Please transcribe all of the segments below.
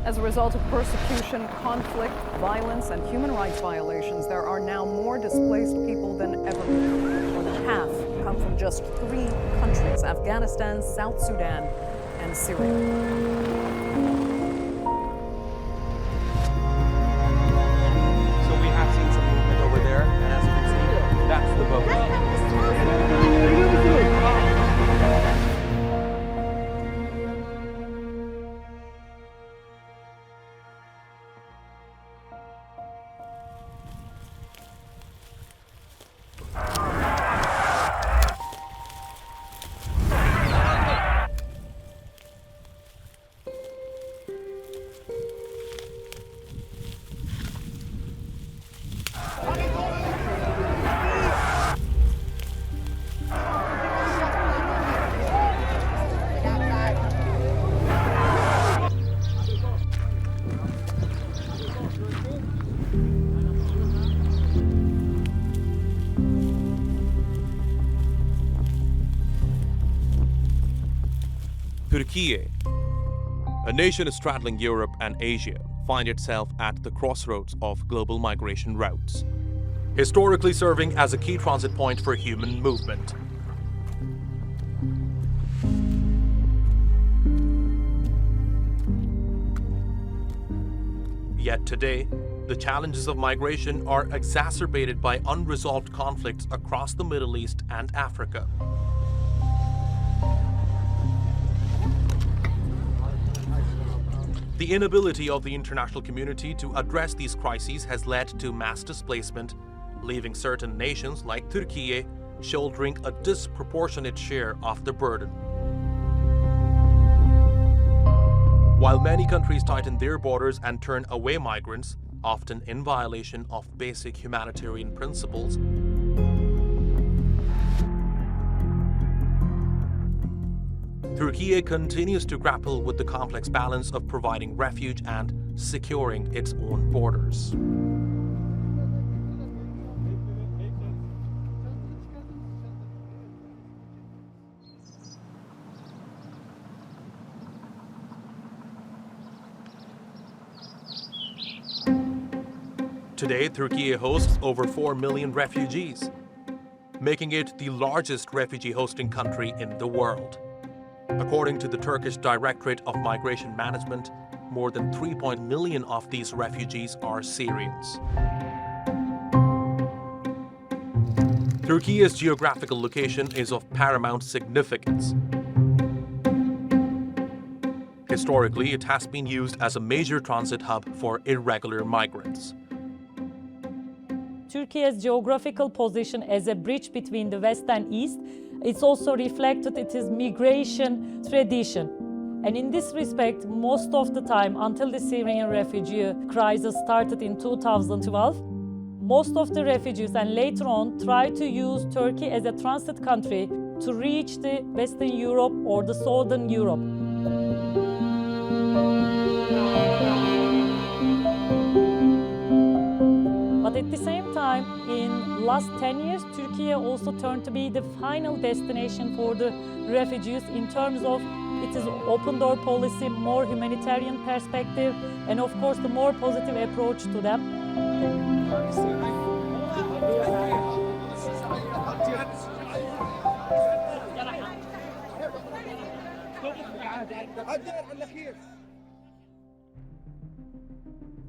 As a result of persecution, conflict, violence, and human rights violations, there are now more displaced people than ever before. More than half come from just 3 countries: Afghanistan, South Sudan, and Syria. So we have seen some movement over there, and as you can see, that's the boat. Türkiye, a nation straddling Europe and Asia, finds itself at the crossroads of global migration routes, historically serving as a key transit point for human movement. Yet today, the challenges of migration are exacerbated by unresolved conflicts across the Middle East and Africa. The inability of the international community to address these crises has led to mass displacement, leaving certain nations like Türkiye shouldering a disproportionate share of the burden. While many countries tighten their borders and turn away migrants, often in violation of basic humanitarian principles, Türkiye continues to grapple with the complex balance of providing refuge and securing its own borders. Today, Türkiye hosts over 4 million refugees, making it the largest refugee hosting country in the world. According to the Turkish Directorate of Migration Management, more than 3 million of these refugees are Syrians. Türkiye's geographical location is of paramount significance. Historically, it has been used as a major transit hub for irregular migrants. Turkey's geographical position as a bridge between the West and East, it's also reflected in its migration tradition. And in this respect, most of the time, until the Syrian refugee crisis started in 2012, most of the refugees and later on tried to use Turkey as a transit country to reach the Western Europe or the Southern Europe. But at the same time, in last 10 years, Turkey also turned to be the final destination for the refugees in terms of its open door policy, more humanitarian perspective, and of course the more positive approach to them.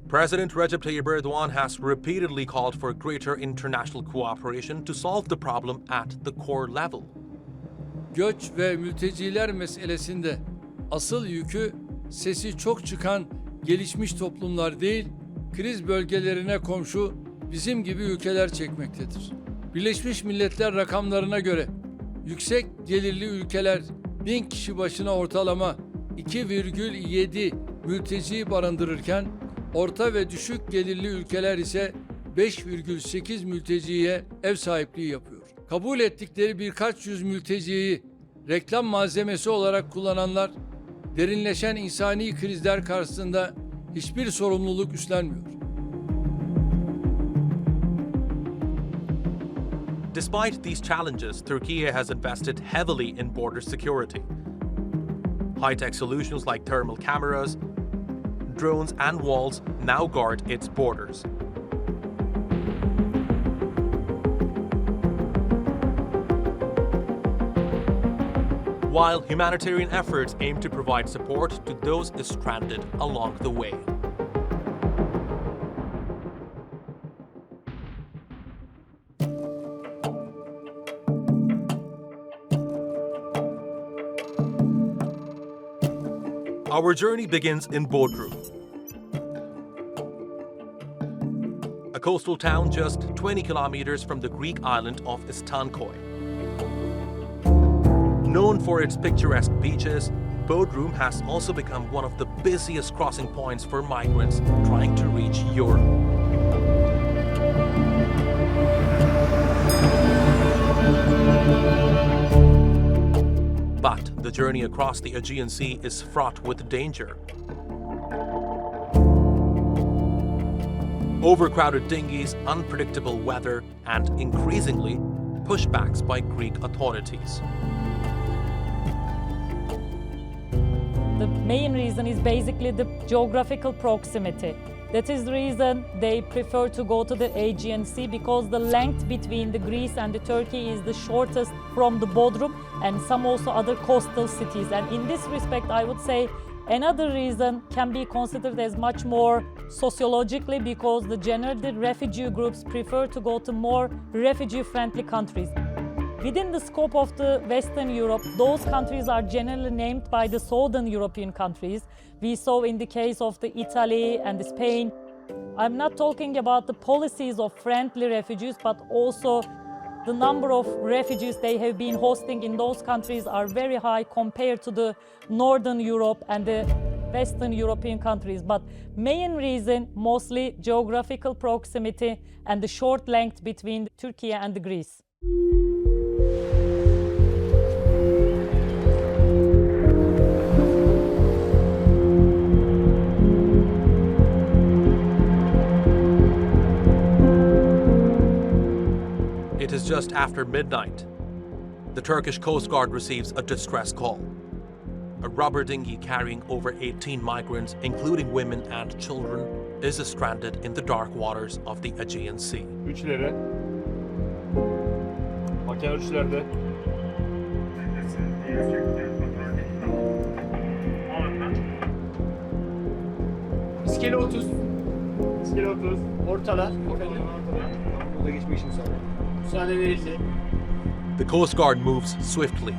President Recep Tayyip Erdogan has repeatedly called for greater international cooperation to solve the problem at the core level. Göç ve mülteciler meselesinde asıl yükü sesi çok çıkan gelişmiş toplumlar değil, kriz bölgelerine komşu bizim gibi ülkeler çekmektedir. Birleşmiş Milletler rakamlarına göre yüksek gelirli ülkeler 1000 kişi başına ortalama 2,7 mülteci barındırırken orta ve düşük gelirli ülkeler ise 5,8 mülteciye ev sahipliği yapıyor. Kabul ettikleri birkaç yüz mülteciyi reklam malzemesi olarak kullananlar, derinleşen insani krizler karşısında hiçbir sorumluluk üstlenmiyor. Despite these challenges, Türkiye has invested heavily in border security. High-tech solutions like thermal cameras, drones and walls now guard its borders. While humanitarian efforts aim to provide support to those stranded along the way. Our journey begins in Bodrum, a coastal town just 20 kilometers from the Greek island of Istanbul. Known for its picturesque beaches, Bodrum has also become one of the busiest crossing points for migrants trying to reach Europe. But the journey across the Aegean Sea is fraught with danger. Overcrowded dinghies, unpredictable weather, and increasingly, pushbacks by Greek authorities. The main reason is basically the geographical proximity. That is the reason they prefer to go to the Aegean Sea, because the length between the Greece and the Turkey is the shortest from the Bodrum and some also other coastal cities. And in this respect, I would say another reason can be considered as much more sociologically, because the refugee groups prefer to go to more refugee-friendly countries. Within the scope of the Western Europe, those countries are generally named by the Southern European countries. We saw in the case of the Italy and the Spain. I'm not talking about the policies of friendly refugees, but also the number of refugees they have been hosting in those countries are very high compared to the Northern Europe and the Western European countries. But main reason, mostly geographical proximity and the short length between Türkiye and Greece. It is just after midnight. The Turkish Coast Guard receives a distress call. A rubber dinghy carrying over 18 migrants, including women and children, is stranded in the dark waters of the Aegean Sea. Üçleri. Makine üçlerde. İskele 30. İskele 30. Ortada. Burada geçme işim sana. Müsaade verildi. The Coast Guard moves swiftly.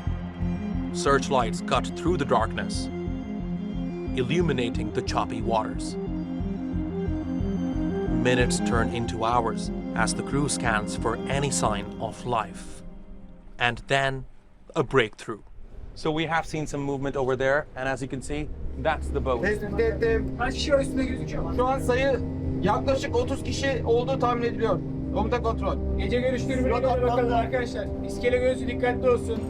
Searchlights cut through the darkness, illuminating the choppy waters. Minutes turn into hours as the crew scans for any sign of life. And then, a breakthrough. So we have seen some movement over there, and as you can see, that's the boat. Tespit ettim. Kaç kişi var üstünde gözüküyor? Şu an sayı yaklaşık 30 kişi olduğu tahmin ediliyor. Komuta kontrol. Gece görüştürmeye göre bakalım arkadaşlar. İskele gözü dikkatli olsun.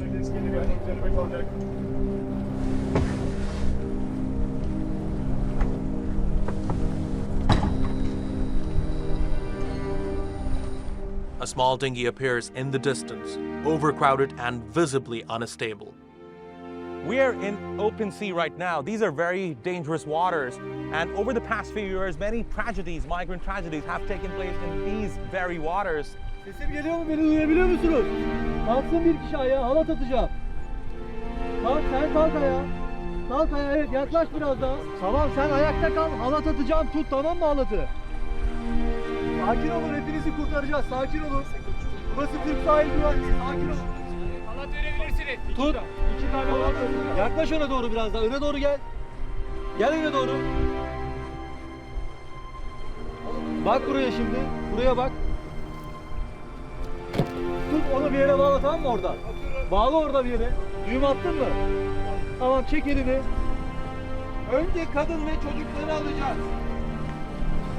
A small dinghy appears in the distance, overcrowded and visibly unstable. We are in open sea right now. These are very dangerous waters. And over the past few years, many tragedies, migrant tragedies, have taken place in these very waters. Sesim geliyor mu? Beni duyabiliyor musunuz? Kalksın bir kişi ayağa, halat atacağım. Kalk, sen kalk ayağa. Kalk ayağa, evet, yaklaş biraz daha. Tamam, sen ayakta kal, halat atacağım, tut, tamam mı halatı? Sakin olun, hepinizi kurtaracağız, sakin olun. Burası Türk sahil güvenliği, sakin olun. Halat verebilirsiniz. Tut, 2 tane halat. Yaklaş öne doğru biraz daha, öne doğru gel. Gel öne doğru. Bak buraya şimdi, buraya bak. Tut onu bir yere bağla, tamam mı orada? Bağla orada bir yere. Düğüm attın mı? Tamam, çek elini. Önce kadın ve çocukları alacağız.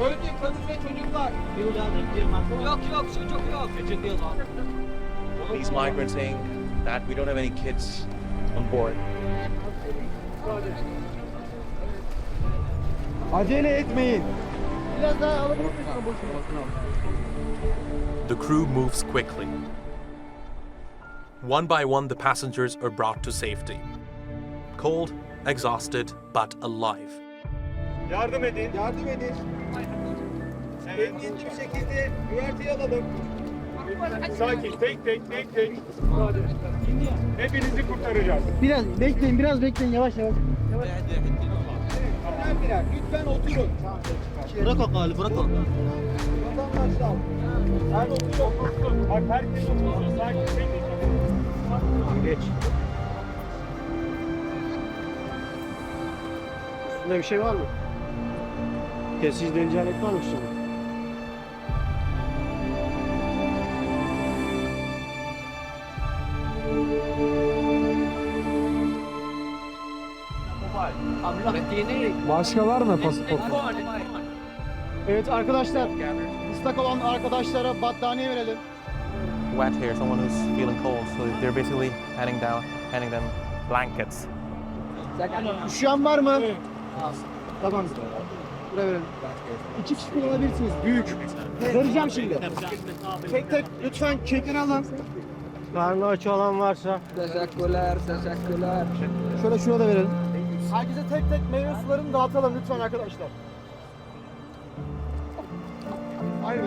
Önce kadın ve çocuklar. Yok çocuk yok. Çocuk yok. These migrants saying that we don't have any kids on board. Acele etmeyin. Biraz daha alabilir misin? The crew moves quickly. One by one, the passengers are brought to safety. Cold, exhausted, but alive. Yardım edin. Yardım edin. Emniyetli bir şekilde güverteye alalım. Sakin. Tek. Hepinizi kurtaracağız. Biraz bekleyin yavaş. Birer birer. Lütfen oturun. Bırak o hali, bırak o. Vatandaşlar. Sen oturun. Bak herkes otursun. Sakin. Tek. Geç. Üstünde bir şey var mı? Kesici delici alet var mı üstünde? Başka var mı pasaport? Evet arkadaşlar, ıslak olan arkadaşlara battaniye verelim. Wet here, someone who's feeling cold, so they're basically handing them blankets. Üşüyen var mı? Tamam. Buraya verelim. 2 kişi kullanabilirsiniz. Büyük. Vereceğim şimdi. Tek lütfen kekini alın. Karnı aç olan varsa. Teşekkürler. Şöyle şuna da verelim. Herkese tek meyve sularını dağıtalım lütfen arkadaşlar. Hayır.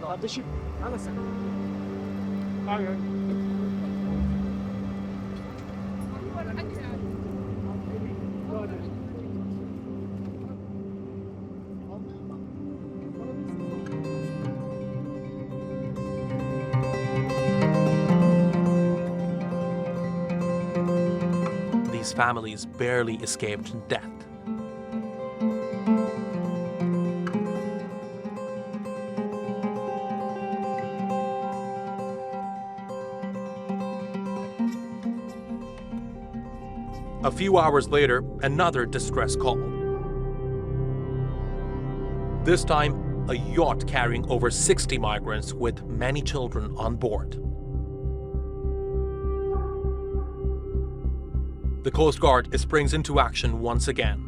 Kardeşim. Hayır. These families barely escaped death. A few hours later, another distress call. This time, a yacht carrying over 60 migrants with many children on board. The Coast Guard springs into action once again,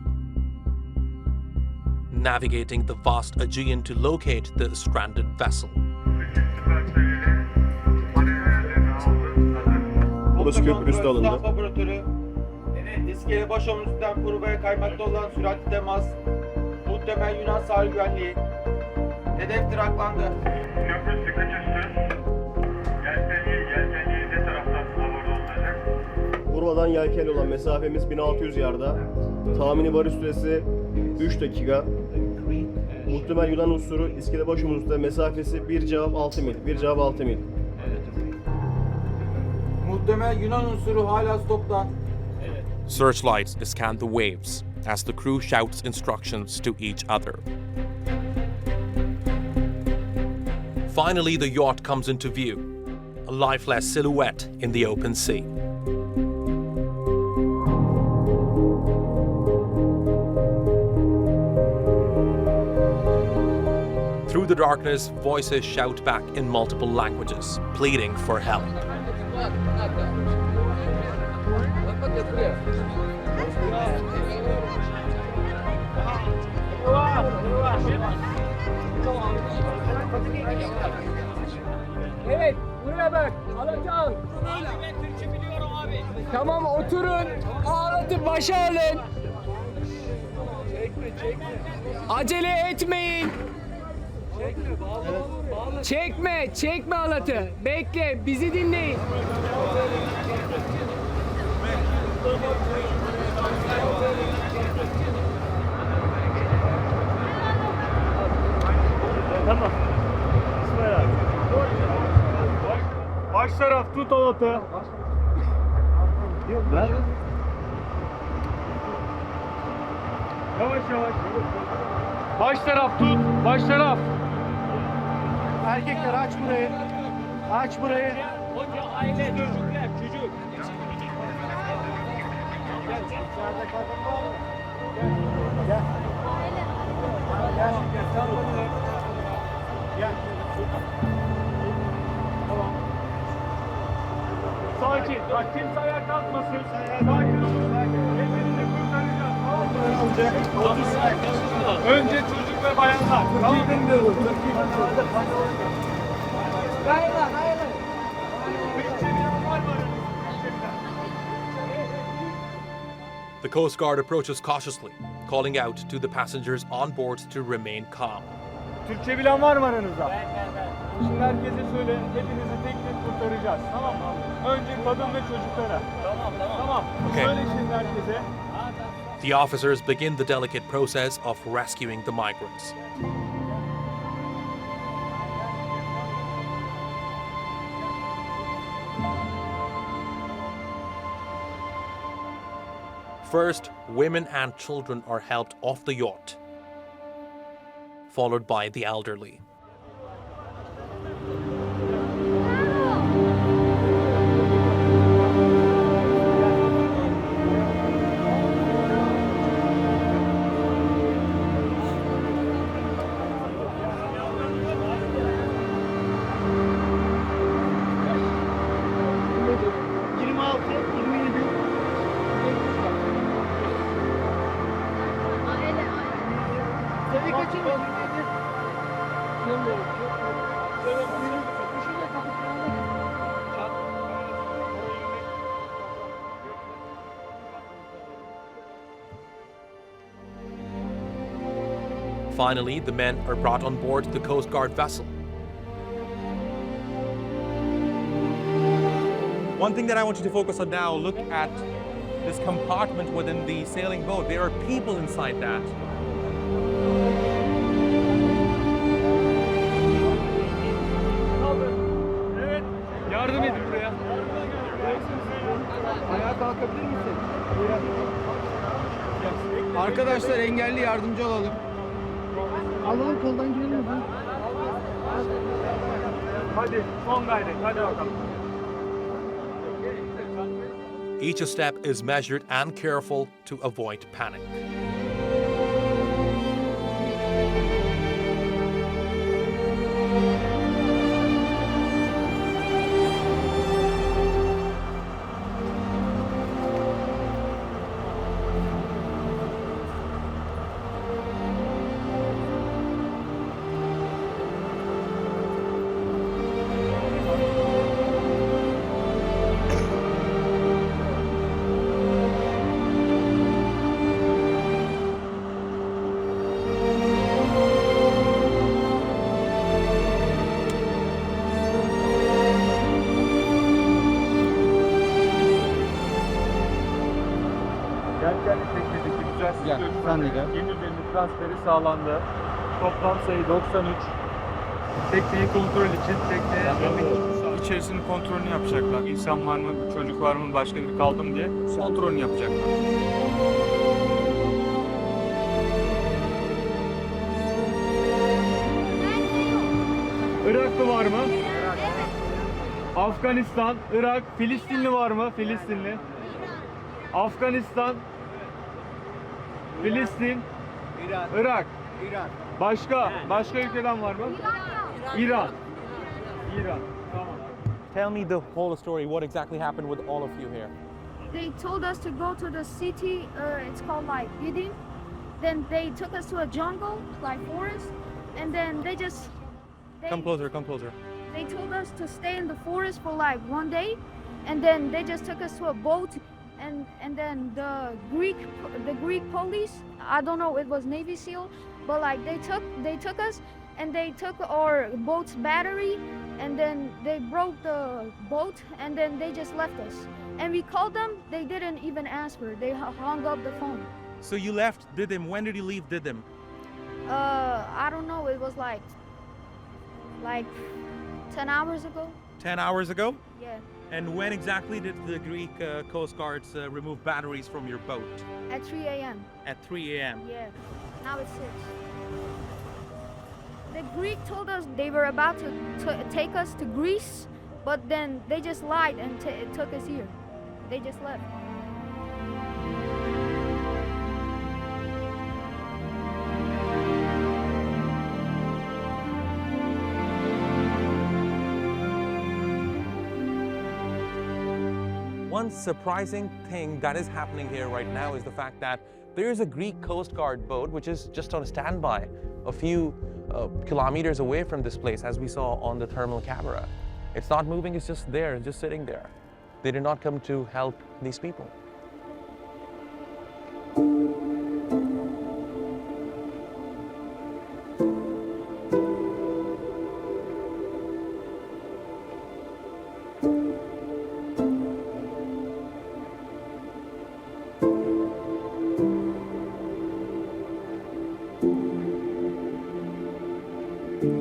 navigating the vast Aegean to locate the stranded vessel. Burası köprü üstü alındı. Laboratuvarı. Evet, iskele baş omuzdan kurubaya kaymakta olan süratli temas. Muhtemel Yunan sahil güvenliği. Hedef traklandı. Köprü sıkıcısı. Yelkenli ne taraftan orada olacak? Urva'dan Yelkenli olan mesafemiz 1600 yarda. Tahmini varış süresi 3 dakika. Muhtemel Yunan unsuru İskelebaş Umut'ta mesafesi 1 cevap 6 mil. 1 cevap 6 mil. Muhtemel Yunan unsuru hala stopta. Searchlights scan the waves as the crew shouts instructions to each other. Finally, the yacht comes into view, a lifeless silhouette in the open sea. Through the darkness, voices shout back in multiple languages, pleading for help. Evet, buraya bak. Alacağım. Tamam, oturun. Ağlatın, başa alın. Acele etmeyin. Çekme halatı. Bekle, bizi dinleyin. Tamam. Bismillah. Baş taraf tut halatı. Ver. Yavaş. Baş taraf tut. Baş taraf. Erkekler aç burayı. Aç burayı. Aile, çocuk. Sakin. Bak kimse ayağa kalkmasın. Sakin olun. Hepinizi kurtaracağız. Tamam mı? Önce çocuk ve bayanlar. Tamam mı? Hayır. The Coast Guard approaches cautiously, calling out to the passengers on board to remain calm. Türkçe bilen var mı aranızda? Şimdi herkese söyle, hepinizi tek tek kurtaracağız. Tamam mı? Önce kadın ve çocuklara. Tamam. Okay. Söyle şimdi herkese. The officers begin the delicate process of rescuing the migrants. First, women and children are helped off the yacht, followed by the elderly. Finally, the men are brought on board the Coast Guard vessel. One thing that I want you to focus on now, look at this compartment within the sailing boat. There are people inside that. Evet. Yardım edin buraya. Ayağa kalkabilir misin? Arkadaşlar engelli yardımcı olalım. Alalım koldan girelim. Hadi son gayret. Hadi bakalım. Each step is measured and careful to avoid panic. Yelkenli teknedeki düzensiz Gel, sen de gel. gemi üzerinde transferi sağlandı. Toplam sayı 93. Tekneyi kontrol için tekneye içerisinin kontrolünü yapacaklar. İnsan var mı, çocuk var mı, başka biri kaldı mı diye kontrolünü yapacaklar. Iraklı var mı? Afganistan, Irak, Filistinli var mı? Filistinli. Afganistan, Filistin, Irak. Başka ülkeden var mı? İran. Tamam. Tell me the whole story. What exactly happened with all of you here? They told us to go to the city, it's called like Edirne. Then they took us to a jungle, like forest, and then they Come closer, come closer. They told us to stay in the forest for like one day, and then they just took us to a boat, and then the Greek police, I don't know, it was Navy SEAL, but like they took us and they took our boat's battery, and then they broke the boat, and then they just left us. And we called them, they didn't even answer. They hung up the phone. So you left Didim. When did you leave Didim? I don't know, it was like 10 hours ago. 10 hours ago? Yeah, And when exactly did the Greek Coast Guards remove batteries from your boat? at 3 a.m. At 3 a.m. Yeah, now it's 6. The Greek told us they were about to take us to Greece, but then they just lied and took us here. They just left. One surprising thing that is happening here right now is the fact that there is a Greek Coast Guard boat which is just on standby a few kilometers away from this place, as we saw on the thermal camera. It's not moving, it's just there, just sitting there. They did not come to help these people. Sonra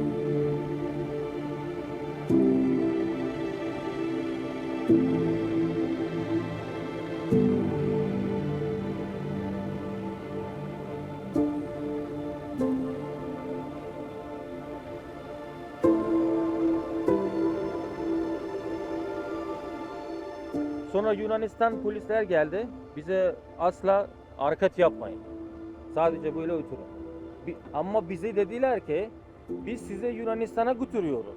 Yunanistan polisler geldi. Bize asla hareket yapmayın. Sadece böyle oturun. Ama bize dediler ki biz size Yunanistan'a götürüyoruz.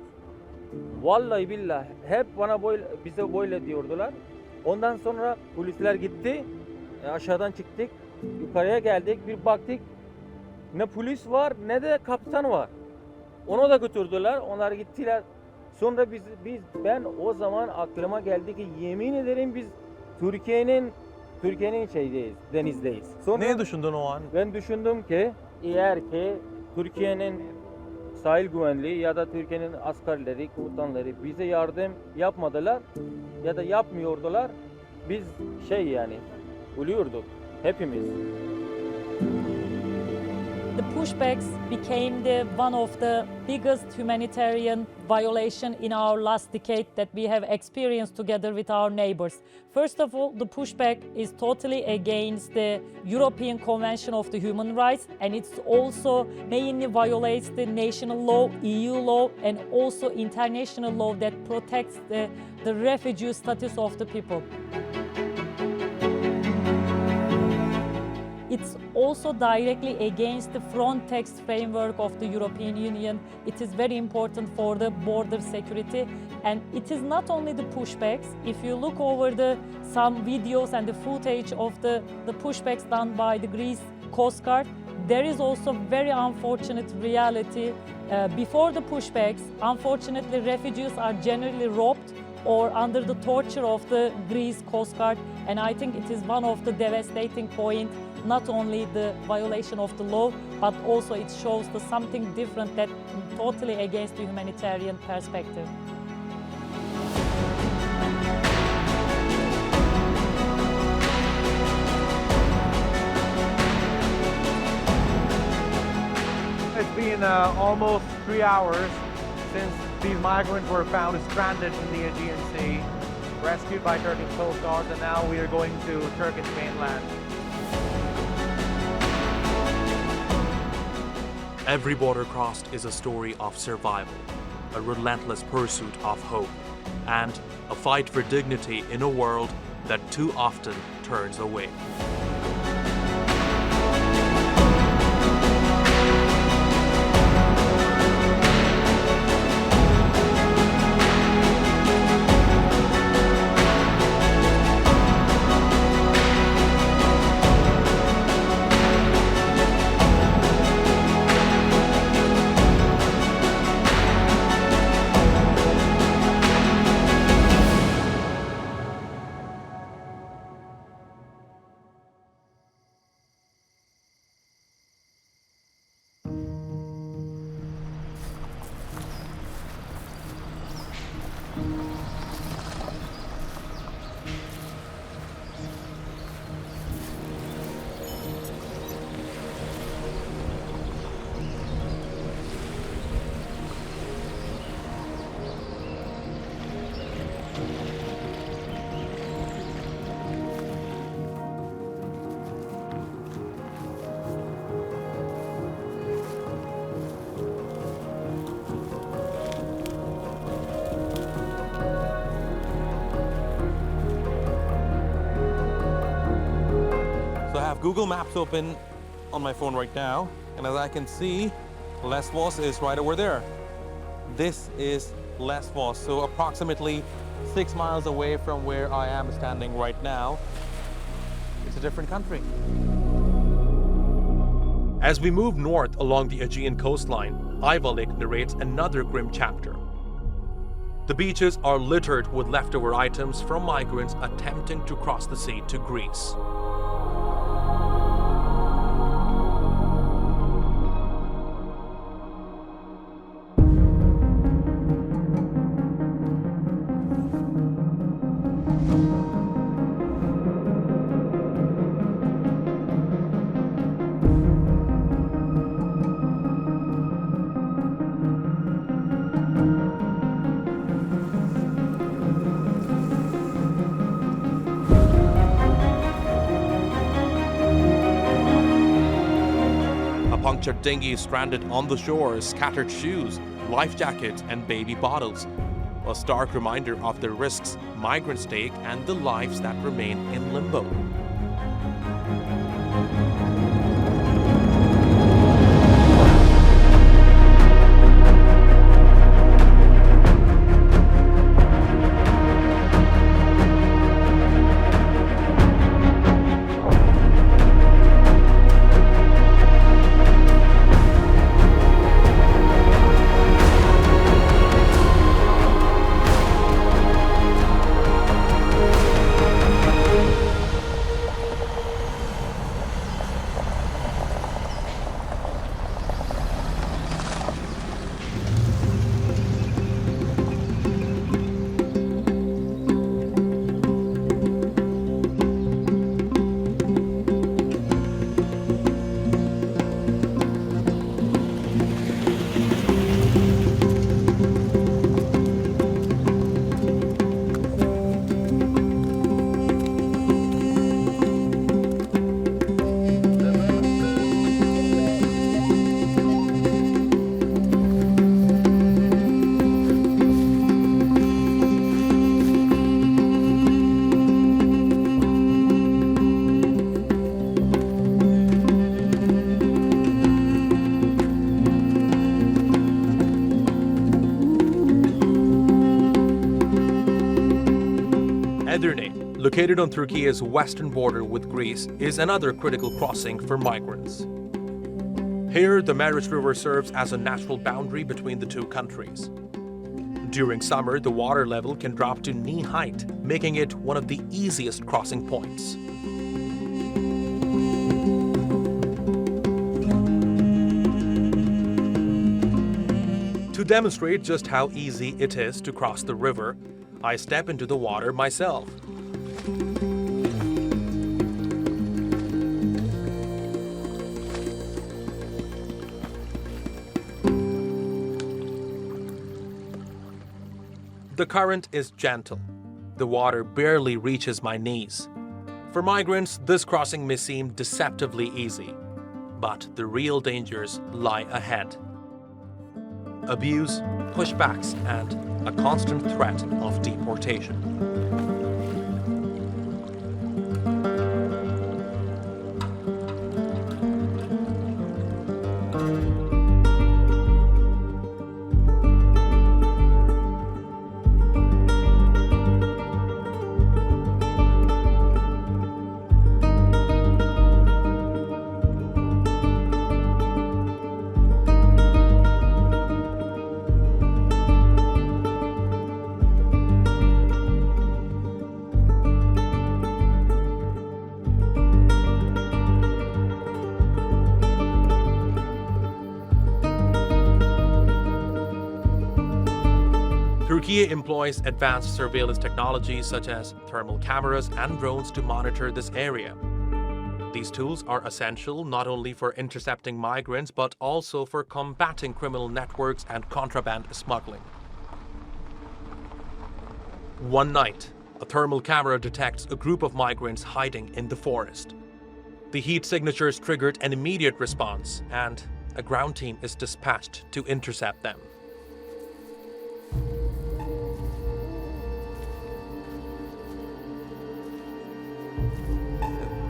Vallahi billahi hep bize böyle diyordular. Ondan sonra polisler gitti. Aşağıdan çıktık. Yukarıya geldik. Bir baktık ne polis var ne de kaptan var. Onu da götürdüler. Onlar gittiler. Sonra ben o zaman aklıma geldi ki yemin ederim biz Türkiye'nin denizdeyiz. Sonra Ne düşündün o an? ben düşündüm ki eğer ki Türkiye'nin sahil güvenliği ya da Türkiye'nin askerleri, komutanları bize yardım yapmadılar ya da yapmıyordular. Biz ölüyorduk hepimiz. The pushbacks became one of the biggest humanitarian violation in our last decade that we have experienced together with our neighbors. First of all, the pushback is totally against the European Convention of the Human Rights, and it also mainly violates the national law, EU law, and also international law that protects the refugee status of the people. It's also directly against the Frontex framework of the European Union. It is very important for the border security. And it is not only the pushbacks. If you look over some videos and the footage of the pushbacks done by the Greece Coast Guard, there is also very unfortunate reality. Before the pushbacks, unfortunately, refugees are generally robbed or under the torture of the Greece Coast Guard. And I think it is one of the devastating points. Not only the violation of the law, but also it shows something different that totally against the humanitarian perspective. It's been almost 3 hours since these migrants were found stranded in the Aegean Sea, rescued by Turkish Coast Guard, and now we are going to Turkish mainland. Every border crossed is a story of survival, a relentless pursuit of hope, and a fight for dignity in a world that too often turns away. Google Maps open on my phone right now, and as I can see, Lesvos is right over there. This is Lesvos, so approximately 6 miles away from where I am standing right now. It's a different country. As we move north along the Aegean coastline, Ayvalık narrates another grim chapter. The beaches are littered with leftover items from migrants attempting to cross the sea to Greece. which are dinghies stranded on the shore, scattered shoes, life jackets, and baby bottles. A stark reminder of the risks migrants take and the lives that remain in limbo. Edirne, located on Turkey's western border with Greece, is another critical crossing for migrants. Here, the Perils River serves as a natural boundary between the two countries. During summer, the water level can drop to knee height, making it one of the easiest crossing points. To demonstrate just how easy it is to cross the river, I step into the water myself. The current is gentle. The water barely reaches my knees. For migrants, this crossing may seem deceptively easy, but the real dangers lie ahead. Abuse, pushbacks, and a constant threat of deportation. Türkiye employs advanced surveillance technologies such as thermal cameras and drones to monitor this area. These tools are essential not only for intercepting migrants but also for combating criminal networks and contraband smuggling. One night, a thermal camera detects a group of migrants hiding in the forest. The heat signatures triggered an immediate response, and a ground team is dispatched to intercept them.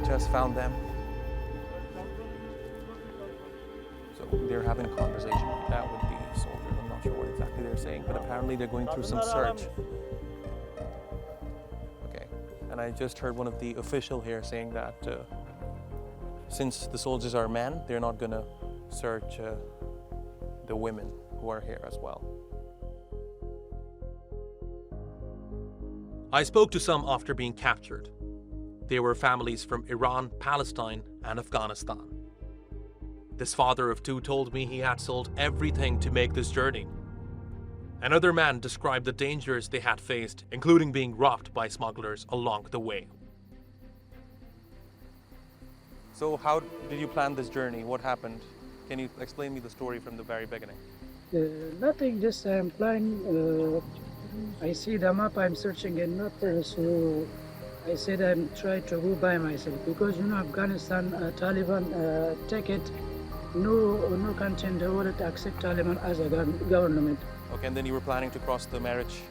Just found them. So they're having a conversation with the soldiers. I'm not sure what exactly they're saying, but apparently they're going through some search. Okay, and I just heard one of the official here saying that since the soldiers are men, they're not going to search the women who are here as well. I spoke to some after being captured. They were families from Iran, Palestine, and Afghanistan. This father of two told me he had sold everything to make this journey. Another man described the dangers they had faced, including being robbed by smugglers along the way. So how did you plan this journey? What happened? Can you explain me the story from the very beginning? Nothing, just I'm planning. I see the map, I'm searching a map, so I said I'm trying to go by myself because Afghanistan, Taliban take it no country in the world accept Taliban as a government. Okay, and then you were planning to cross the marriage.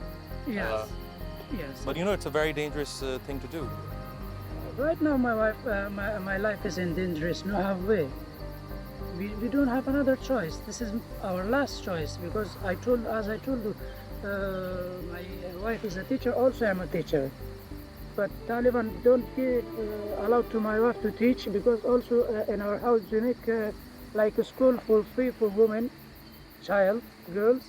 Yes. Yes. But you know, it's a very dangerous thing to do. Right now, my wife, my life is in dangerous. No halfway. We don't have another choice. This is our last choice because as I told you, my wife is a teacher. Also, I'm a teacher. But Taliban don't give allowed to my wife to teach because also in our house we make like a school for free for women, girls.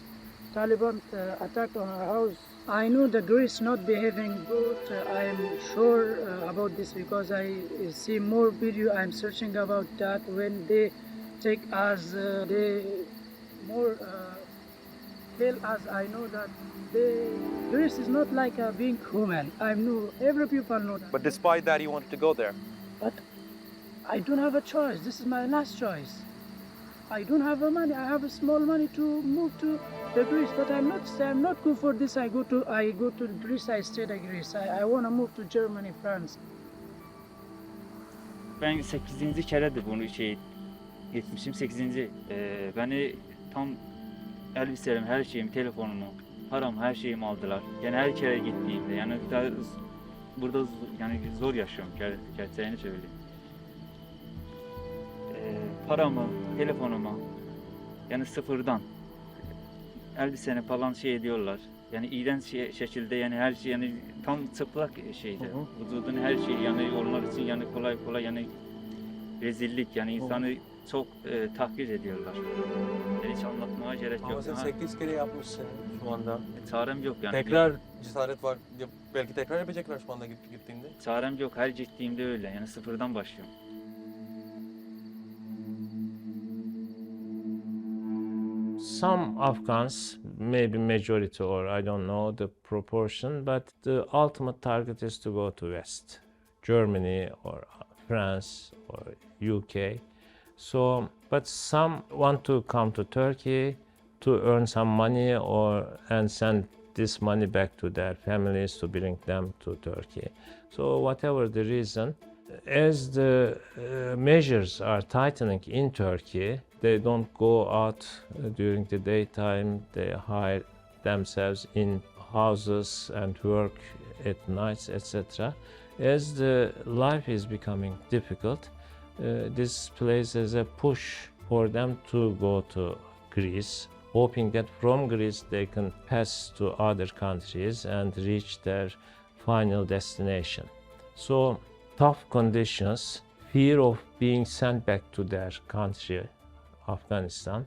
Taliban attacked on our house. I know the Greece not behaving good. I am sure about this because I see more video. I'm searching about that when they take us, they more tell us. I know that Greece is not like being human. I know every people know that. But despite that, you wanted to go there. But I don't have a choice. This is my last choice. I don't have a money. I have a small money to move to the Greece, but I'm not good for this. I go to Greece. I stay in Greece. I want to move to Germany, France. Ben 8. keredir bunu gitmişim. 8. Beni tam elbiselerim, her şeyim, telefonumu, param, her şeyimi aldılar. Yani her kere gittiğimde yani burada yani zor yaşıyorum gerçeğini söyleyeyim. Paramı, telefonumu yani sıfırdan elbiseni falan şey ediyorlar. Yani iğrenç şekilde yani her şey yani tam çıplak şeydi. Vücudun her şeyi yani onlar için yani kolay yani rezillik yani insanı çok tahkir ediyorlar. Yani hiç anlatmaya gerek yok. Ama sen 8 kere yapmışsın şu anda. Çarem yok yani. Tekrar cesaret var. Belki tekrar yapacaklar şu anda gittiğinde. Çarem yok. Her gittiğimde öyle. Yani sıfırdan başlıyorum. Some Afghans, maybe majority or I don't know the proportion, but the ultimate target is to go to West, Germany or France or UK. So, but some want to come to Turkey to earn some money and send this money back to their families to bring them to Turkey. So whatever the reason, as the measures are tightening in Turkey, they don't go out during the daytime, they hide themselves in houses and work at nights, etc. As the life is becoming difficult, this plays as a push for them to go to Greece, hoping that from Greece they can pass to other countries and reach their final destination. So tough conditions, fear of being sent back to their country, Afghanistan,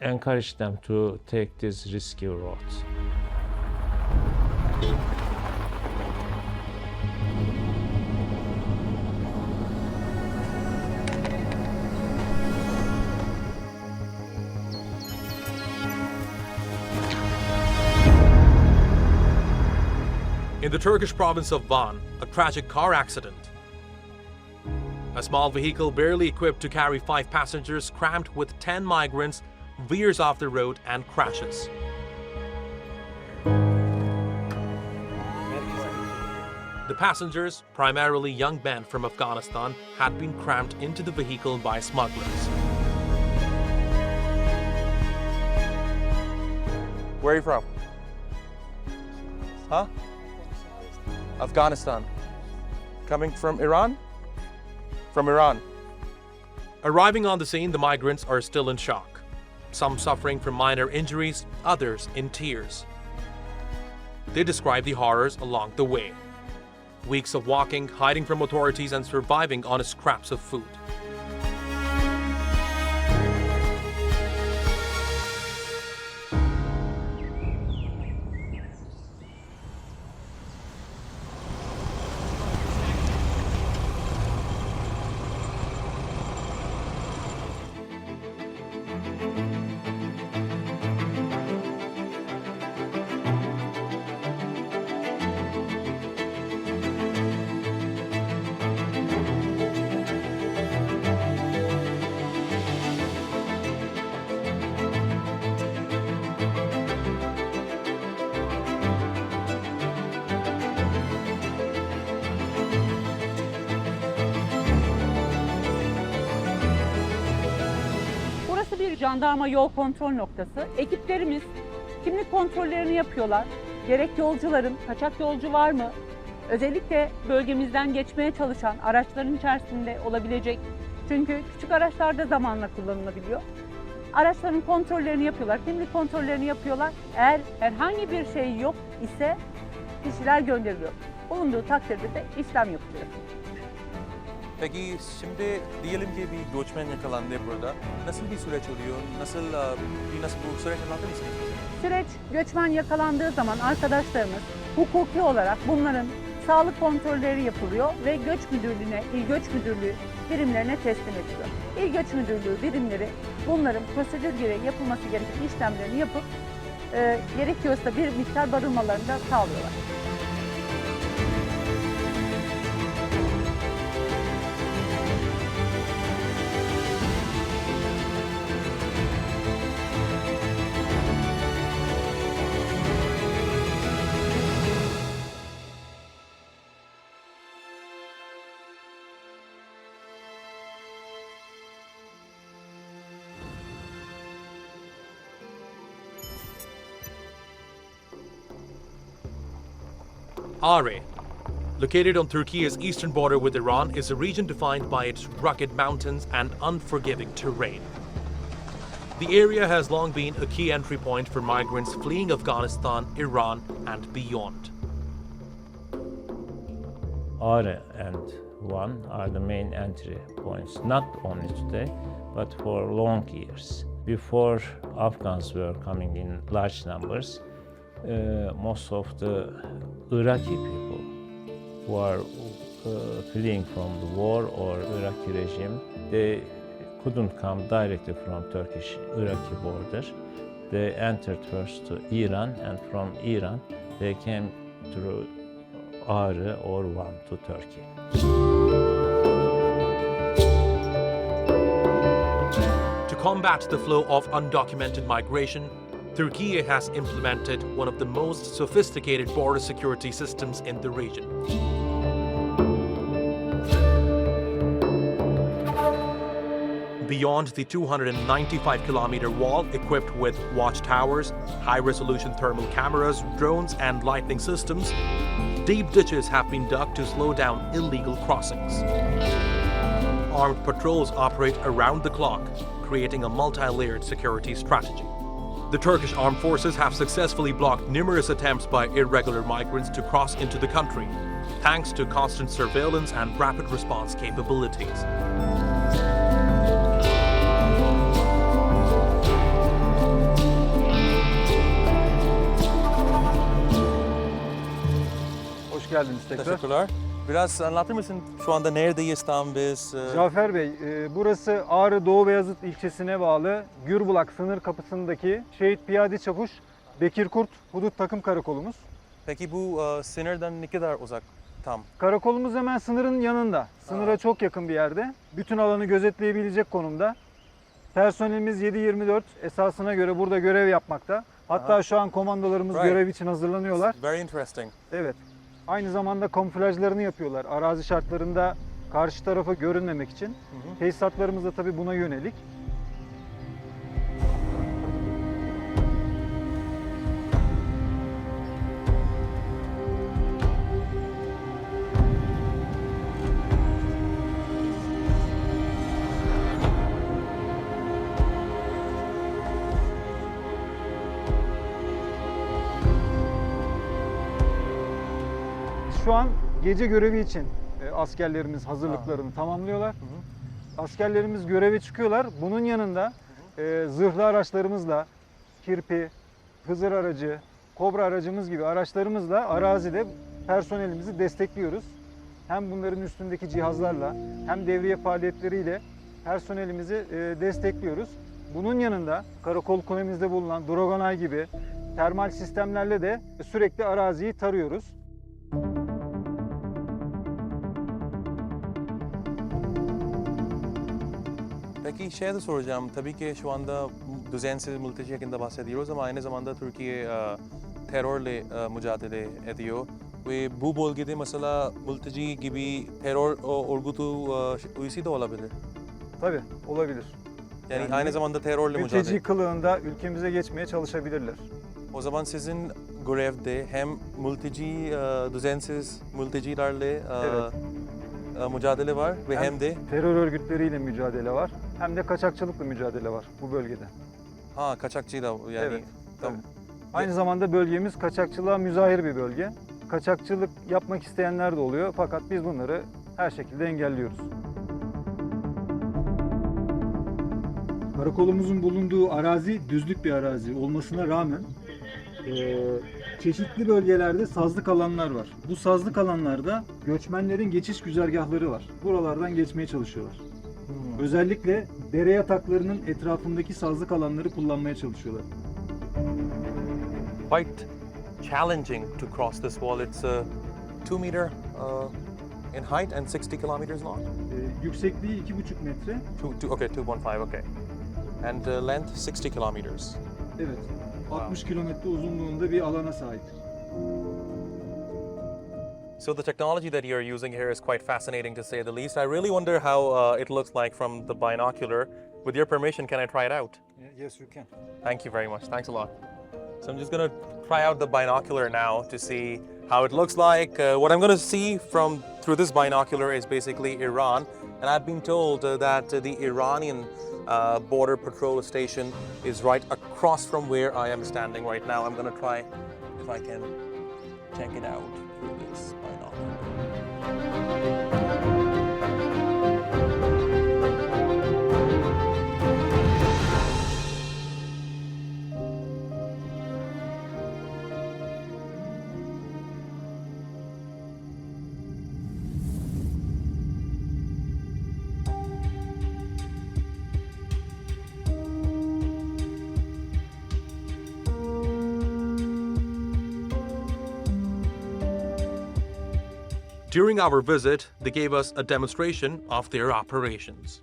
encourage them to take this risky route. In the Turkish province of Van, a tragic car accident. A small vehicle barely equipped to carry 5 passengers crammed with 10 migrants veers off the road and crashes. The passengers, primarily young men from Afghanistan, had been crammed into the vehicle by smugglers. Where are you from? Huh? Afghanistan. Coming from Iran? From Iran. Arriving on the scene, the migrants are still in shock. Some suffering from minor injuries, others in tears. They describe the horrors along the way. Weeks of walking, hiding from authorities, and surviving on scraps of food. jandarma yol kontrol noktası. Ekiplerimiz kimlik kontrollerini yapıyorlar. Gerek yolcuların, kaçak yolcu var mı? Özellikle bölgemizden geçmeye çalışan araçların içerisinde olabilecek. Çünkü küçük araçlarda zamanla kullanılabiliyor. Araçların kontrollerini yapıyorlar, kimlik kontrollerini yapıyorlar. Eğer herhangi bir şey yok ise kişiler gönderiliyor. Bulunduğu takdirde de işlem yapılıyor. Peki şimdi diyelim ki bir göçmen yakalandı burada. Nasıl bir süreç oluyor? Nasıl bu süreç anlatır mısınız? Süreç göçmen yakalandığı zaman arkadaşlarımız hukuki olarak bunların sağlık kontrolleri yapılıyor ve göç müdürlüğüne, İl Göç Müdürlüğü birimlerine teslim ediliyor. İl Göç Müdürlüğü birimleri bunların prosedür gereği yapılması gereken işlemlerini yapıp gerekiyorsa bir miktar barınmalarını da sağlıyorlar. Edirne, located on Turkey's eastern border with Iran, is a region defined by its rugged mountains and unforgiving terrain. The area has long been a key entry point for migrants fleeing Afghanistan, Iran, and beyond. Aedirne and Van are the main entry points, not only today, but for long years. Before Afghans were coming in large numbers, most of the Iraqi people who are fleeing from the war or Iraqi regime, they couldn't come directly from Turkish-Iraqi border. They entered first to Iran, and from Iran they came through Aedirne or Van to Turkey. To combat the flow of undocumented migration, Türkiye has implemented one of the most sophisticated border security systems in the region. Beyond the 295-kilometer wall, equipped with watchtowers, high-resolution thermal cameras, drones, and lightning systems, deep ditches have been dug to slow down illegal crossings. Armed patrols operate around the clock, creating a multi-layered security strategy. The Turkish armed forces have successfully blocked numerous attempts by irregular migrants to cross into the country, thanks to constant surveillance and rapid response capabilities. Hoş geldiniz tekrar. Teşekkürler. Biraz anlatır mısın şu anda neredeyiz tam biz? Cafer Bey, burası Ağrı Doğu Beyazıt ilçesine bağlı Gürbulak sınır kapısındaki Şehit Piyade Çavuş Bekir Kurt Hudut Takım Karakolumuz. Peki bu sınırdan ne kadar uzak tam? Karakolumuz hemen sınırın yanında. Sınıra çok yakın bir yerde. Bütün alanı gözetleyebilecek konumda. Personelimiz 7/24 esasına göre burada görev yapmakta. Hatta şu an komandolarımız görev için hazırlanıyorlar. Very interesting. Evet. Aynı zamanda kamuflajlarını yapıyorlar. Arazi şartlarında karşı tarafa görünmemek için. Tesisatlarımız da tabii buna yönelik. Şu an gece görevi için askerlerimiz hazırlıklarını tamamlıyorlar. Askerlerimiz göreve çıkıyorlar. Bunun yanında zırhlı araçlarımızla, kirpi, Hızır aracı, Kobra aracımız gibi araçlarımızla arazide personelimizi destekliyoruz. Hem bunların üstündeki cihazlarla hem devriye faaliyetleriyle personelimizi destekliyoruz. Bunun yanında karakol kulemizde bulunan Drogonay gibi termal sistemlerle de sürekli araziyi tarıyoruz. Peki şey de soracağım. Tabii ki şu anda düzensiz mülteci hakkında bahsediyoruz ama aynı zamanda Türkiye terörle mücadele ediyor. Ve bu bölgede mesela mülteci gibi terör örgütü üyesi de olabilir. Tabii olabilir. Yani aynı zamanda terörle mülteci mücadele. kılığında ülkemize geçmeye çalışabilirler. O zaman sizin görevde hem düzensiz mültecilerle mücadele var ve hem de terör örgütleriyle mücadele var, hem de kaçakçılıkla mücadele var bu bölgede. kaçakçıyla yani. Evet. Tamam. Aynı zamanda bölgemiz kaçakçılığa müzahir bir bölge. Kaçakçılık yapmak isteyenler de oluyor fakat biz bunları her şekilde engelliyoruz. Karakolumuzun bulunduğu arazi düzlük bir arazi olmasına rağmen çeşitli bölgelerde sazlık alanlar var. Bu sazlık alanlarda göçmenlerin geçiş güzergahları var. Buralardan geçmeye çalışıyorlar. Özellikle dere yataklarının etrafındaki sazlık alanları kullanmaya çalışıyorlar. Quite challenging to cross this wall. It's 2 meter in height and 60 kilometers long. Yüksekliği 2,5 metre. Okay, 2.15. Okay. And length 60 kilometers. Evet. 60 kilometre uzunluğunda bir alana sahip. So the technology that you're using here is quite fascinating to say the least. I really wonder how it looks like from the binocular. With your permission, can I try it out? Yes, you can. Thank you very much. Thanks a lot. So I'm just going to try out the binocular now to see how it looks like. What I'm going to see through this binocular is basically Iran. And I've been told that the Iranian border patrol station is right across from where I am standing right now. I'm going to try if I can check it out through this binocular. During our visit, they gave us a demonstration of their operations.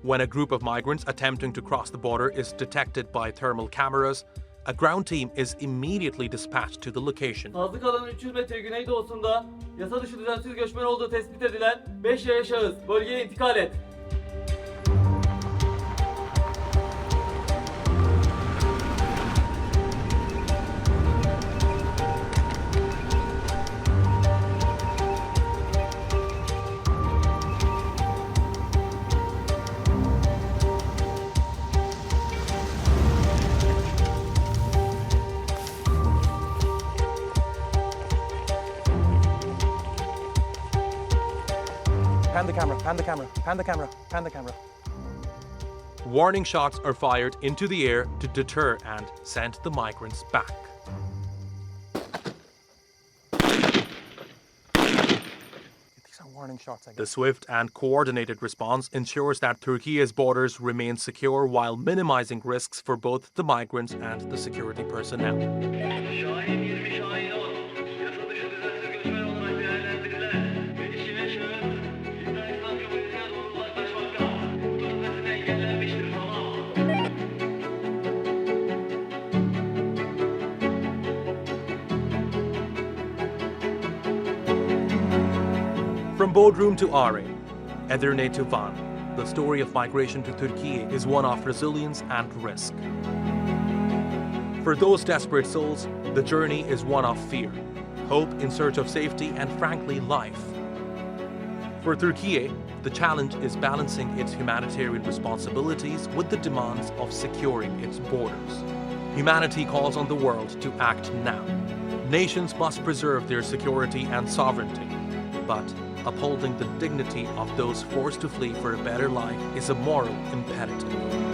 When a group of migrants attempting to cross the border is detected by thermal cameras, a ground team is immediately dispatched to the location. Sazlık alanın 300 metre güneydoğusunda yasa dışı düzensiz göçmen olduğu tespit edilen 5 yaya şahıs bölgeye intikal et. Pan the camera, pan the camera, pan the camera, pan the camera. Warning shots are fired into the air to deter and send the migrants back. These are warning shots, I guess. The swift and coordinated response ensures that Türkiye's borders remain secure while minimizing risks for both the migrants and the security personnel. From Bodrum to Aydın, Edirne to Van, the story of migration to Türkiye is one of resilience and risk. For those desperate souls, the journey is one of fear, hope in search of safety, and frankly, life. For Türkiye, the challenge is balancing its humanitarian responsibilities with the demands of securing its borders. Humanity calls on the world to act now. Nations must preserve their security and sovereignty, but upholding the dignity of those forced to flee for a better life is a moral imperative.